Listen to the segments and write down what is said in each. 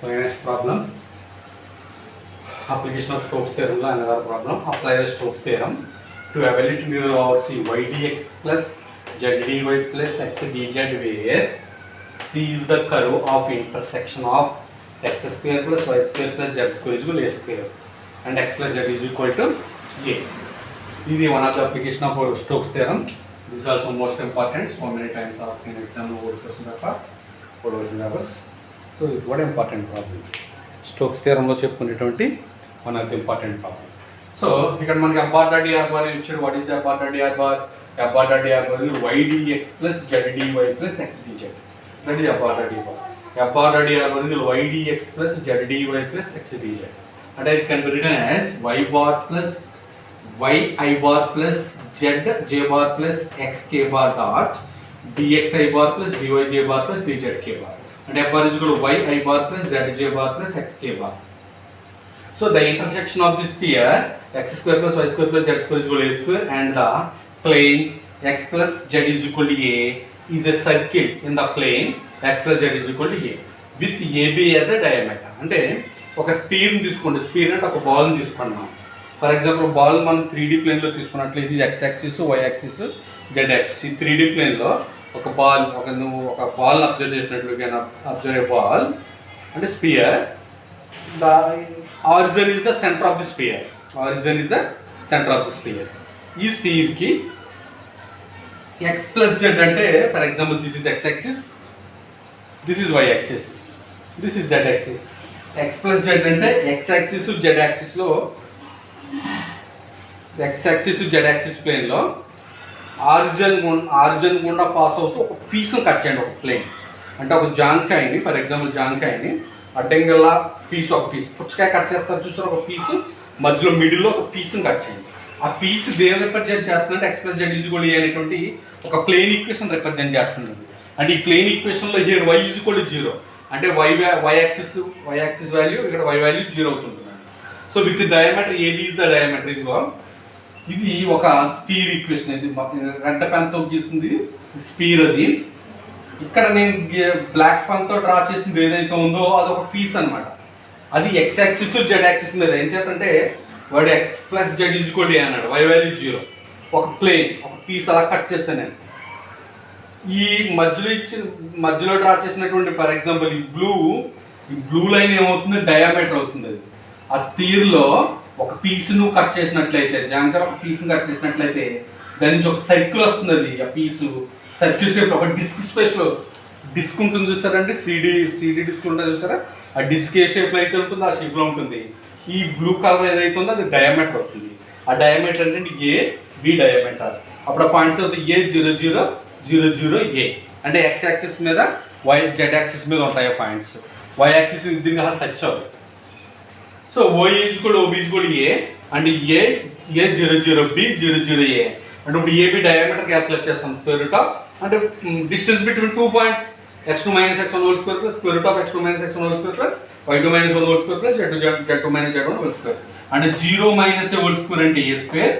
Next problem, application of Stokes theorem. Another problem, apply the Stokes theorem to evaluate integral over c y dx plus z dy plus x dz, where c is the curve of intersection of x square plus y square plus z square is equal to a square and x plus z is equal to a. This is one of the application of Stokes theorem. This is also most important. So many times asked in exam over question paper, following hours. So what important problem? Stokes theorem lo cheppukuneటువంటి one of the important problem. So ఇక్కడ మనకి f bar dot dr bar ఇచ్చాడు. What is the f bar dot dr bar? f bar dot dr bar is y dx plus z dy plus x dz. That is f bar dot dr bar. f bar dot dr bar is y dx plus z dy plus x dz. And it can be written as y bar plus y I bar plus z j bar plus x k bar dot dx I bar plus dy j bar plus dz k bar. And f bar is equal to y I bar plus z j bar plus x k bar. So the intersection of this sphere x square plus y square plus z square is equal to a square, and the plane x plus z is equal to a is a circle in the plane x plus z is equal to a with AB as a diameter. అంటే ఒక sphere తీసుకోండి. Sphere అంటే ఒక ball తీసుకున్నాం. For example ball మనం 3D ప్లేన్లో తీసుకున్నట్లయితే ఇది x axis y axis z axis. ఈ 3D ప్లేన్లో ఒక బాల్ నువ్వు ఒక బాల్ అబ్జర్వ్ చేసినట్లుగా అబ్జర్వ్ ఏ బాల్ అంటే sphere. The origin is the centre of the sphere. Origin is the centre of the sphere. ఈ స్పియర్కి ఎక్స్ ప్లస్ జెడ్ అంటే for example this is X axis, this is Y axis, this is Z axis. X plus Z అంటే X axis Z యాక్సిస్లో X axis Z axis ప్లేన్లో origin గుండా pass అవుతూ ఒక పీస్ని కట్ చేయండి. ఒక ప్లేన్ అంటే ఒక జాంకాయని, ఫర్ ఎగ్జాంపుల్ జాంకాయని అడ్డంగిల్లా పీస్, ఒక పీస్ పుచ్చకాయ కట్ చేస్తారు చూస్తారు, ఒక పీసు మధ్యలో మిడిల్లో ఒక పీస్ని కట్ చేయండి. ఆ పీస్ దేని రిప్రజెంట్ చేస్తుందంటే X plus Z is equal to A అనేటువంటి ఒక ప్లేన్ ఈక్వేషన్ రిప్రజెంట్ చేస్తుంది. అంటే ఈ ప్లేన్ ఈక్వేషన్లో here Y is equal to 0 అంటే వై యాక్సిస్ వాల్యూ ఇక్కడ వై వాల్యూ 0 అవుతుంది. So with diameter AB is the diameter. ఇది ఒక స్పీర్ ఈక్వేషన్. ఇది రెడ్ పెన్తో గీస్తుంది స్పీర్. అది ఇక్కడ నేను బ్లాక్ పెన్తో డ్రా చేసింది ఏదైతే ఉందో అది ఒక పీస్ అనమాట. అది ఎక్స్ యాక్సిస్ జెడ్ యాక్సిస్ మీద. ఏం చేతంటే వాడు X plus Z is equal to A అన్నాడు, వై వాల్యూ 0. ఒక ప్లేన్ ఒక పీస్ అలా కట్ చేస్తాను నేను. ఈ మధ్యలో డ్రా చేసినటువంటి ఫర్ ఎగ్జాంపుల్ ఈ బ్లూ లైన్ ఏమవుతుంది, డయామీటర్ అవుతుంది. అది ఆ స్పీర్లో ఒక పీస్ను కట్ చేసినట్లయితే, జాంకర్ ఒక పీస్ను కట్ చేసినట్లయితే దాని నుంచి ఒక సర్కిల్ వస్తుంది. అది ఆ పీసు సర్కిల్ షేప్ ఒక డిస్క్ స్పేస్లో డిస్క్ ఉంటుంది చూసారంటే, సిడి డిస్క్ ఉంటుంది చూసారా, ఆ డిస్క్ ఏ షేప్లో అయితే ఉంటుందో ఆ షేప్లో ఉంటుంది. ఈ బ్లూ కలర్ ఏదైతే ఉందో అది డయామీటర్ అవుతుంది. ఆ డయామీటర్ అంటే ఏ బి డయామీటర్. అప్పుడు ఆ పాయింట్స్ అవుతాయి ఏ 0 0 0 0 ఏ అంటే ఎక్స్ యాక్సిస్ మీద వై జెడ్ యాక్సిస్ మీద ఉంటాయి ఆ పాయింట్స్. వై యాక్సిస్ దీనికి టచ్ అవుతుంది. సో ఓ ఈజ్ కూడా ఓబీ ఈజ్ కూడా ఏ అండ్ ఏ 0 0 బి 0 0 ఏ అంటే ఇప్పుడు ఏబి డయామీటర్ క్యాల్కులేట్ చేస్తాం. స్క్వేర్ రూట్ ఆఫ్ అంటే distance between 2 points x2 minus x1 whole square plus square root of x2 minus x1 whole square plus y2 minus 1 whole square plus z2 minus z1 whole square. And 0 minus a whole square అంటే a square,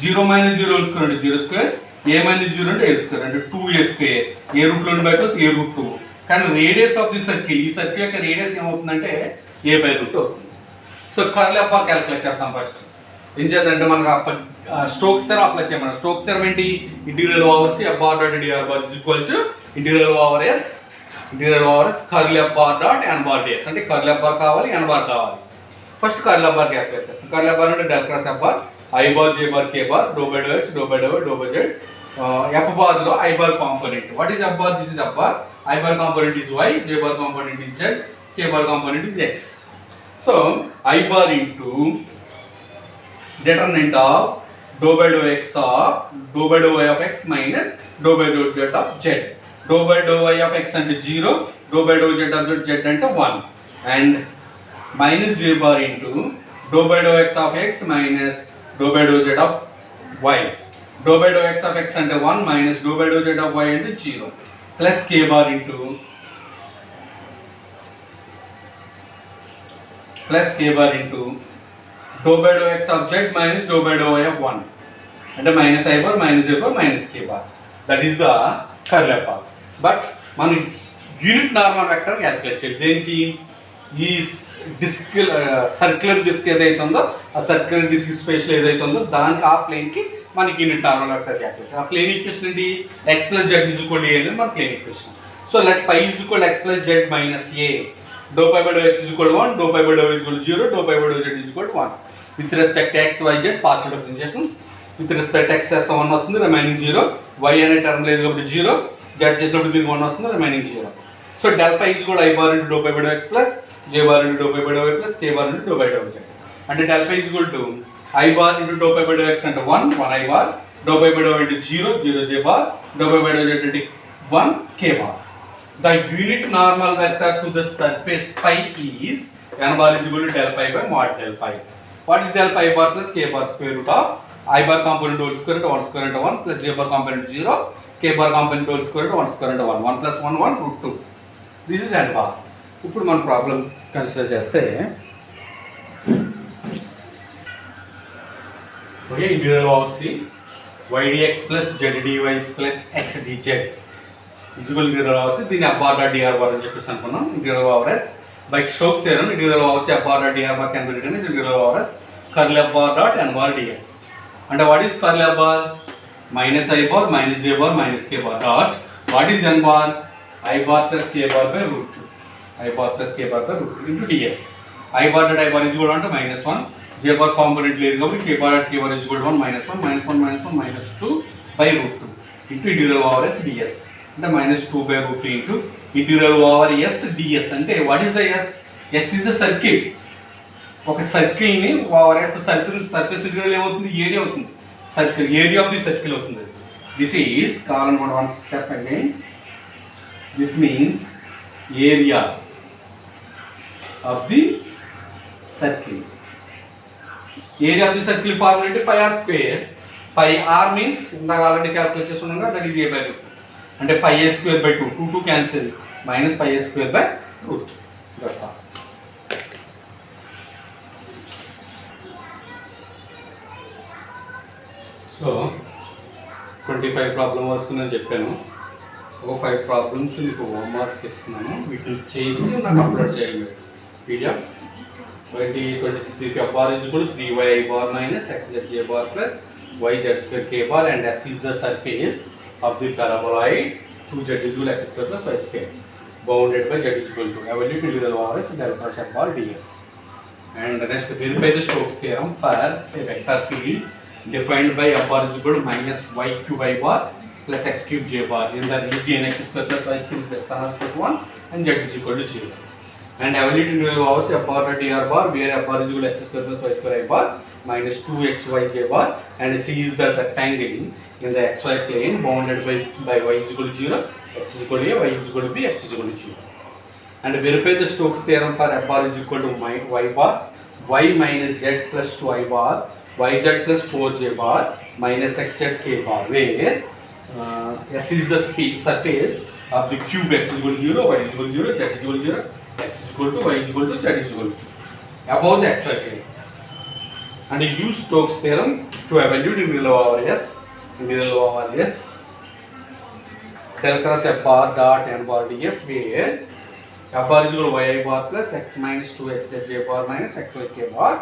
0 minus 0 whole square అంటే 0 square, a minus 0 అంటే a square అంటే 2a square. a root లో by a root 2. కానీ radius of the circle, ఈ circle యొక్క radius ఏమవుతుందంటే a by root అవుతుంది. సో కర్ల్ అప్ క్యాల్కులేట్ చేస్తాం ఫస్ట్. ఏం చేద్దంటే మనకు స్టోక్స్ థియరం అప్లై చేయమన్నా. స్టోక్స్ థియరం ఏంటి, integral over C f bar dot dr bar is equal to integral over s curl f bar dot n bar ds. అంటే curl f bar కావాలి, n bar కావాలి. First curl f bar calculate చేస్తాం. Curl f bar అంటే del cross f bar I bar j bar k bar dou by dou x dou by dou y dou by z. f bar లో I bar component. What is f bar? This is f bar. I bar component is y, j bar component is z, k bar component is x. So I bar into determinant of dou by dou x of dou by dou y of x minus dou by dou z of z. Dou by dou y of x అంటే 0, dou by dou z of z అంటే 1 and minus j bar into dou by dou x of x minus dou by dou z of y. Dou by dou x of x అంటే 1 minus dou by dou z of y అంటే 0 plus k bar into dou by dou x of z minus dou by dou y of 1 అంటే minus I bar minus j bar minus k bar. That is the curl f bar. But మనం unit normal vector calculate చేయాలి. దేనికి ఈ disc circular disc ఏదైతే ఉందో ఆ circular disc space ఏదైతే ఉందో దానికి ఆ ప్లేన్కి మనకి యూనిట్ నార్మల్ వెక్టర్ క్యాల్కులేషన్. ఆ ప్లేన్ ఈక్వేషన్ ఏంటి? X plus Z is equal to A అనేది మన plane equation. So let phi is equal X plus Z minus A, del pi by do X is equal 1, del pi by del is equal 0, del pi by del Z is equal 1. With respect X Y Z partial differentiations. With respect X చేస్తే 1 వస్తుంది, remaining 0. Why అనే term లేదు కాబట్టి 0, Z చేసినప్పుడు దీనికి 1 వస్తుంది, remaining 0. So del pi is equal I bar into do pi by do X plus j bar into dou pi by dou y plus k bar into dou by dou z. And del pi is equal to I bar into dou pi by dou x into 1 I bar, dou pi by dou y into 0 j bar, dou pi by dou z into 1 k bar. The unit normal vector to the surface pi is n bar is equal to del pi by mod del pi. What is del pi bar plus k bar square root of I bar component whole square into 1 square into 1 plus j bar component 0, k bar component whole square into 1 square into 1. 1 plus 1 1 root 2. This is n bar. ఇప్పుడు మన problem consider చేస్తే okay, integral over C Y D X plus Z D Y plus X D Z equal integral over C. దీన్ని A bar dot D R bar అని చెప్పేసి అనుకున్నాం. Integral over S by Stokes theorem integral over C A bar dot D R bar can be written as integral over S curl A bar dot N bar D S. అంటే what is curl A bar? Minus I bar minus J bar minus K bar dot what is N bar? I bar plus K bar by root 2. I bar plus k bar by root 2 into ds. I bar dot I bar is equal to minus 1. J bar component లేదు కాబట్టి k bar dot k bar is equal to 1 minus 1 minus 1 minus 1 minus 2 by root 2 into integral over s ds. అంటే minus 2 by root 2 into integral over s ds. అంటే what is the s? s is the circle. ఒక circle ని over s circle surface integral ఏమవుతుంది? Area అవుతుంది. Circle area of the circle అవుతుంది. This is column one step again. This means area of the circle. Area of the circle formula into pi r square. Pi r means ఇందాక already calculate చేసుకున్నాం కదా, that is a by root 2. అంటే pi a square by 2, 2 cancel, minus pi a square by root 2. That's all. So 25 problem వస్తుందని చెప్పాను. ఒక 5 problems మీకు homework ఇస్తున్నాను. వీటిని చేసి నాకు అప్లోడ్ చేయండి PDF. 26 if f bar is equal to 3y bar minus xz j bar plus yz square k bar and s is the surface of the paraboloid 2z is equal to x square plus y square bounded by z is equal to evaluate integral over s del plus f bar ds. And next verify the Stokes theorem for a vector field defined by f bar is equal to minus y cube y bar plus x cube j bar in the region x square plus y square is less than or equal to 1 and z is equal to 0. And evaluate integral over f bar dot dr bar where f bar is equal to x square plus y square I bar minus 2x y j bar and c is the rectangle in the xy plane bounded by y is equal to 0, x is equal to a, y is equal to b, x is equal to 0. And verify the Stokes theorem for f bar is equal to y bar y minus z plus 2i bar yz plus 4j bar minus xz k bar where s is the surface of the cube x is equal to 0, y is equal to 0, z is equal to 0, x is equal to y is equal to z is equal to 2 above the xy plane. And use Stokes theorem to evaluate integral over s del cross f bar dot n bar ds where f bar is equal to y bar plus x minus 2x j bar minus xy k bar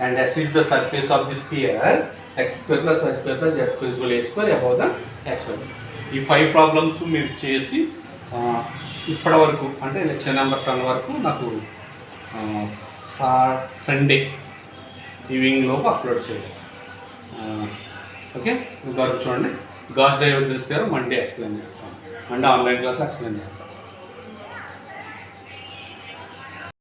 and s is the surface of the sphere x square plus y square plus z square is equal to a square above the xy. ఈ 5 problems మీరు చేసి ఇప్పటి వరకు అంటే lecture number 10 వరకు నాకు Sunday evening లోపు upload చేయాలి. ఓకే, ఇంతవరకు చూడండి. Gauss divergence theorem Monday explain చేస్తాను, అంటే ఆన్లైన్ క్లాస్లో ఎక్స్ప్లెయిన్ చేస్తాను.